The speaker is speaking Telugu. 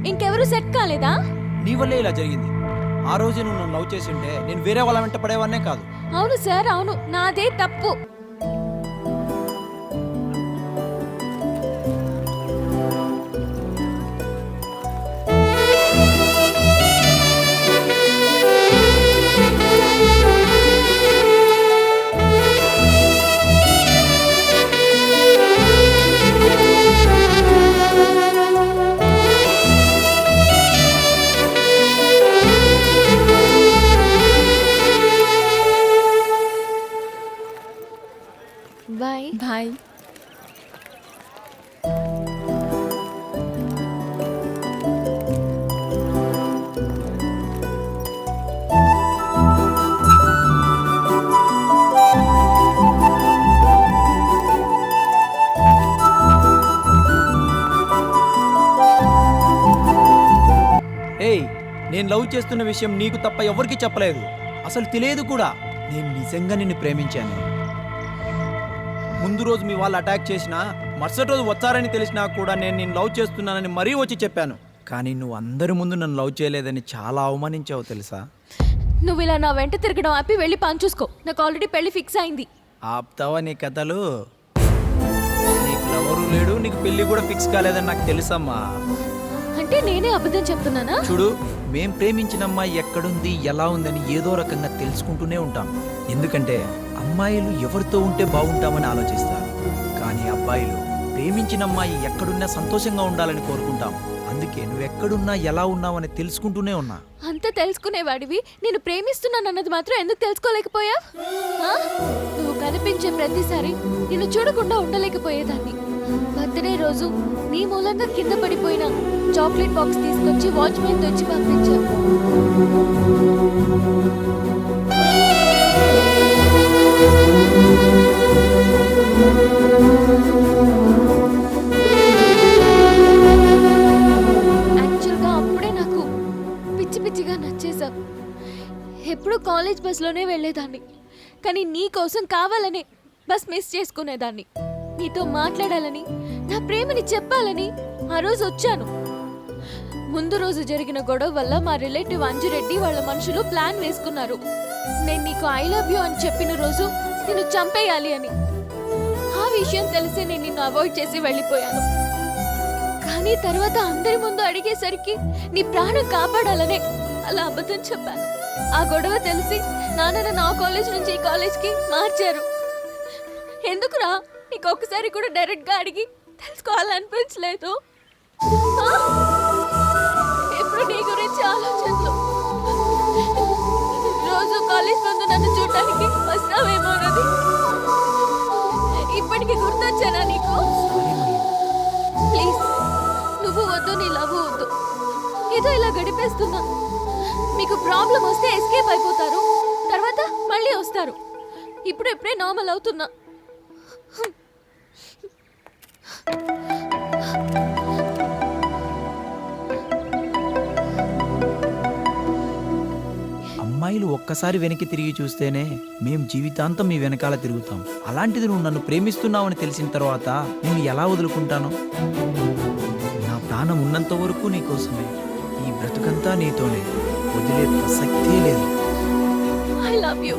ఇంకెవరు సెట్ కాలేదా? నీ వల్లే ఇలా జరిగింది. ఆ రోజు నువ్వు నన్ను లవ్ చేసి ఉంటే నేను వేరే వాళ్ళ వెంట పడేవాన్నే కాదు. అవును సార్, అవును, నాదే తప్పు. Bye bye. ఏయ్, నేను లవ్ చేస్తున్న విషయం నీకు తప్ప ఎవరికీ చెప్పలేదు. అసలు తెలియదు కూడా. నేను నిజంగా నిన్ను ప్రేమించాను. ముందు రోజు మీ వాళ్ళు అటాక్ చేసినా, మరుసటి రోజు వచ్చారని తెలిసినా కూడా నేను నిన్ను లవ్ చేస్తున్నానని మరీ వచ్చి చెప్పాను. కానీ నువ్వు అందరి ముందు నన్ను లవ్ చేయలేదని చాలా అవమానించావు తెలుసా? నువ్వు ఇలా నా వెంట తిరగడం ఆపి వెళ్ళి పని చూసుకో. నాకు ఆల్రెడీ పెళ్లి ఫిక్స్ అయింది. ఆప్తావా నీ కథలు? నీకు ఎవరు లేడు, నీకు పెళ్లి కూడా ఫిక్స్ కాలేదని నాకు తెలుసమ్మా. అంటే నేనే అబద్ధం చెప్తున్నానా? చూడు, మేం ప్రేమించిన అమ్మాయి ఎక్కడుంది, ఎలా ఉందని ఏదో రకంగా తెలుసుకుంటూనే ఉంటాం. ఎందుకంటే అమ్మాయిలు ఎవరితో ఉంటే బాగుంటామని ఆలోచిస్తారు, కానీ అబ్బాయిలు ప్రేమించిన అమ్మాయి ఎక్కడున్నా సంతోషంగా ఉండాలని కోరుకుంటాం. అందుకే నువ్వు ఎక్కడున్నా ఎలా ఉన్నావని తెలుసుకుంటూనే ఉన్నా. అంత తెలుసుకునేవాడివి నేను ప్రేమిస్తున్నానన్నది మాత్రం ఎందుకు తెలుసుకోలేకపోయా? నువ్వు కనిపించే ప్రతిసారి నిన్ను చూడకుండా ఉండలేకపోయేదాన్ని. బర్త్డే రోజు నీ మూలంగా కింద పడిపోయిన చాక్లెట్ బాక్స్ తీసుకొచ్చి వాచ్మెన్ తెచ్చి పంపించావు. యాక్చువల్గా అప్పుడే నాకు పిచ్చి పిచ్చిగా నచ్చేసావు. ఎప్పుడూ కాలేజ్ బస్లోనే వెళ్ళేదాన్ని, కానీ నీ కోసం కావాలనే బస్ మిస్ చేసుకునేదాన్ని. నీతో మాట్లాడాలని, నా ప్రేమని చెప్పాలని ఆ రోజు వచ్చాను. ముందు రోజు జరిగిన గొడవ వల్ల మా రిలేటివ్ అంజురెడ్డి వాళ్ళ మనుషులు ప్లాన్ వేసుకున్నారు. నేను నీకు ఐ లవ్ యూ అని చెప్పిన రోజు నిన్ను చంపేయాలి అని. ఆ విషయం తెలిసి నేను నిన్ను అవాయిడ్ చేసి వెళ్ళిపోయాను. కానీ తర్వాత అందరి ముందు అడిగేసరికి నీ ప్రాణం కాపాడాలనే అలా అబద్ధం చెప్పాను. ఆ గొడవ తెలిసి నాన్న నా కాలేజ్ నుంచి ఈ కాలేజ్కి మార్చారు. ఎందుకురా నీకు ఒక్కసారి కూడా డైరెక్ట్గా అడిగి తెలుసుకోవాలనిపించలేదు? ఎప్పుడు నీ గురించి ఆలోచనలు. రోజు కాలేజ్ ముందు నన్ను చూడటానికి వస్తావేమోనది. ఇప్పటికీ గుర్తొచ్చానా నీకు? ప్లీజ్, నువ్వు వద్దు, నీ లవ్ వద్దు. ఏదో ఇలా గడిపేస్తున్నా. మీకు ప్రాబ్లం వస్తే ఎస్కేప్ అయిపోతారు, తర్వాత మళ్ళీ వస్తారు. ఇప్పుడే నార్మల్ అవుతున్నా. అమ్మాయిలు ఒక్కసారి వెనక్కి తిరిగి చూస్తేనే మేం జీవితాంతం మీ వెనకాల తిరుగుతాం. అలాంటిది నువ్వు నన్ను ప్రేమిస్తున్నావని తెలిసిన తర్వాత నేను ఎలా వదులుకుంటాను? నా ప్రాణం ఉన్నంత వరకు నీకోసమే, ఈ బ్రతుకంతా నీతోనే. వదిలే ప్రసక్తే లేదు. I love you.